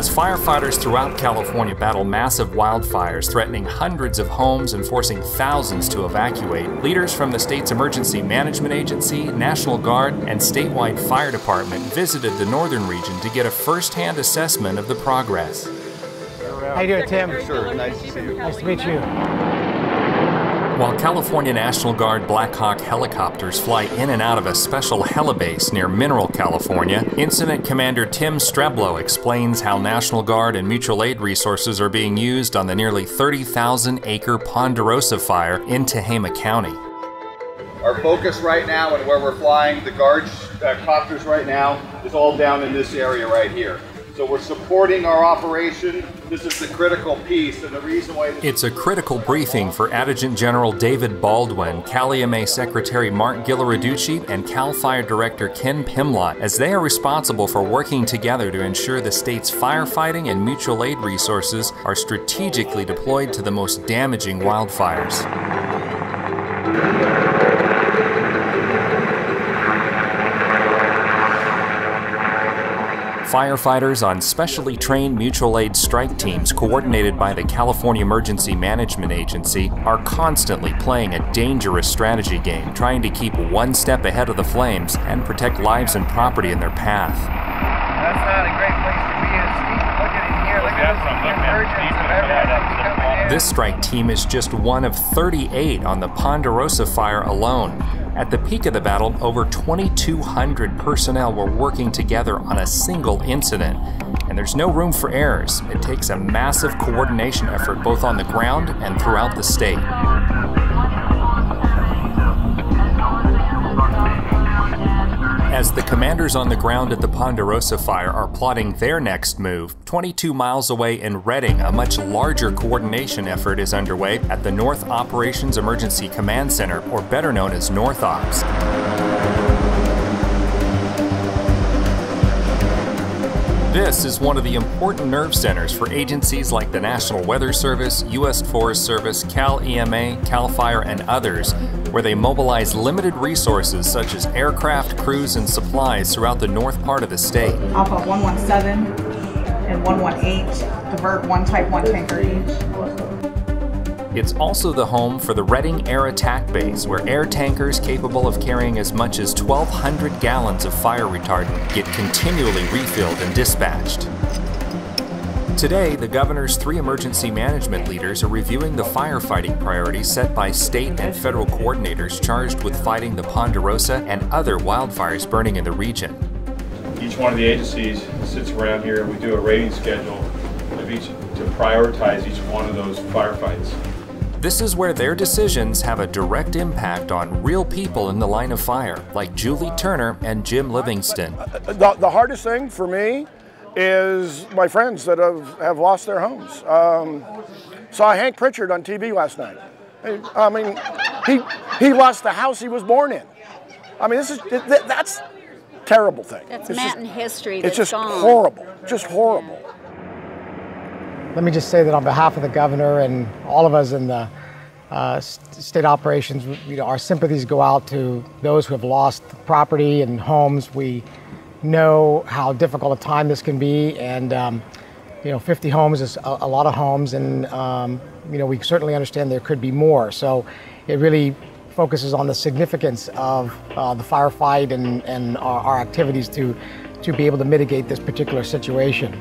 As firefighters throughout California battle massive wildfires threatening hundreds of homes and forcing thousands to evacuate, leaders from the state's Emergency Management Agency, National Guard, and statewide fire department visited the northern region to get a first-hand assessment of the progress. How you doing, Tim? Sure, nice to see you. Nice to meet you. While California National Guard Black Hawk helicopters fly in and out of a special helibase near Mineral, California, Incident Commander Tim Streblow explains how National Guard and mutual aid resources are being used on the nearly 30,000-acre Ponderosa fire in Tehama County. Our focus right now and where we're flying the Guard copters right now is all down in this area right here. So we're supporting our operation. This is the critical piece, and the reason why it's a critical briefing for Adjutant General David Baldwin, Cal EMA Secretary Mark Gillaraducci, and Cal Fire Director Ken Pimlott, as they are responsible for working together to ensure the state's firefighting and mutual aid resources are strategically deployed to the most damaging wildfires. Firefighters on specially trained mutual aid strike teams coordinated by the California Emergency Management Agency are constantly playing a dangerous strategy game, trying to keep one step ahead of the flames and protect lives and property in their path. That's not a great place to be. Look at it here. Look at this emergence of everything. This strike team is just one of 38 on the Ponderosa fire alone. At the peak of the battle, over 2,200 personnel were working together on a single incident. And there's no room for errors. It takes a massive coordination effort both on the ground and throughout the state. As the commanders on the ground at the Ponderosa fire are plotting their next move, 22 miles away in Redding, a much larger coordination effort is underway at the North Operations Emergency Command Center, or better known as North Ops. This is one of the important nerve centers for agencies like the National Weather Service, U.S. Forest Service, Cal EMA, Cal Fire, and others, where they mobilize limited resources such as aircraft, crews, and supplies throughout the north part of the state. Alpha 117 and 118 divert one Type 1 tanker each. It's also the home for the Redding Air Attack Base, where air tankers capable of carrying as much as 1,200 gallons of fire retardant get continually refilled and dispatched. Today, the governor's 3 emergency management leaders are reviewing the firefighting priorities set by state and federal coordinators charged with fighting the Ponderosa and other wildfires burning in the region. Each one of the agencies sits around here and we do a rating schedule of each to prioritize each one of those firefights. This is where their decisions have a direct impact on real people in the line of fire, like Julie Turner and Jim Livingston. The hardest thing for me is my friends that have lost their homes. Saw Hank Pritchard on TV last night. I mean, he lost the house he was born in. I mean, that's a terrible thing. That's mountain history. It's just horrible, just horrible. Let me just say that on behalf of the governor and all of us in the state operations, our sympathies go out to those who have lost property and homes. We know how difficult a time this can be, and 50 homes is a lot of homes, and we certainly understand there could be more. So it really focuses on the significance of the firefight and our activities to be able to mitigate this particular situation.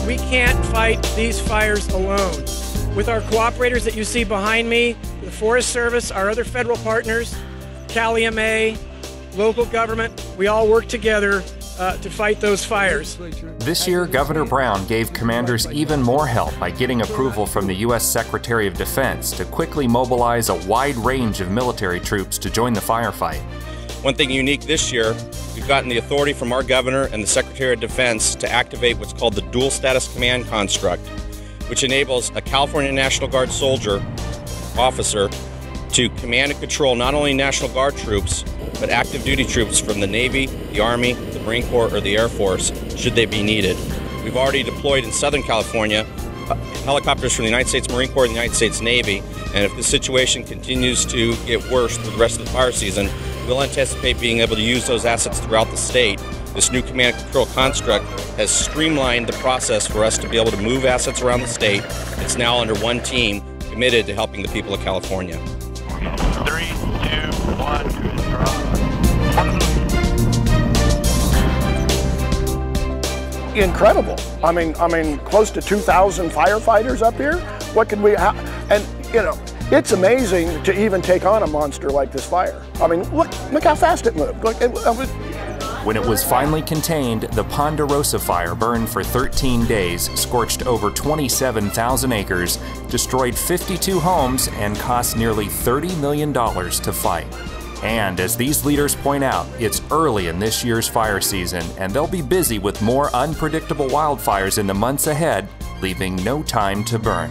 We can't fight these fires alone. With our cooperators that you see behind me, the Forest Service, our other federal partners, Cal EMA, local government, we all work together to fight those fires. This year, Governor Brown gave commanders even more help by getting approval from the U.S. Secretary of Defense to quickly mobilize a wide range of military troops to join the firefight. One thing unique this year, we've gotten the authority from our governor and the Secretary of Defense to activate what's called the dual status command construct, which enables a California National Guard soldier, officer, to command and control not only National Guard troops, but active duty troops from the Navy, the Army, the Marine Corps, or the Air Force, should they be needed. We've already deployed in Southern California helicopters from the United States Marine Corps and the United States Navy, and if the situation continues to get worse for the rest of the fire season, we'll anticipate being able to use those assets throughout the state This new command and control construct has streamlined the process for us to be able to move assets around the state. It's now under one team committed to helping the people of California. 3, 2, 1, drop. Incredible. I mean, close to 2,000 firefighters up here. What could we have? And you know, it's amazing to even take on a monster like this fire. I mean, look how fast it moved. Look, When it was finally contained, the Ponderosa fire burned for 13 days, scorched over 27,000 acres, destroyed 52 homes, and cost nearly $30 million to fight. And as these leaders point out, it's early in this year's fire season, and they'll be busy with more unpredictable wildfires in the months ahead, leaving no time to burn.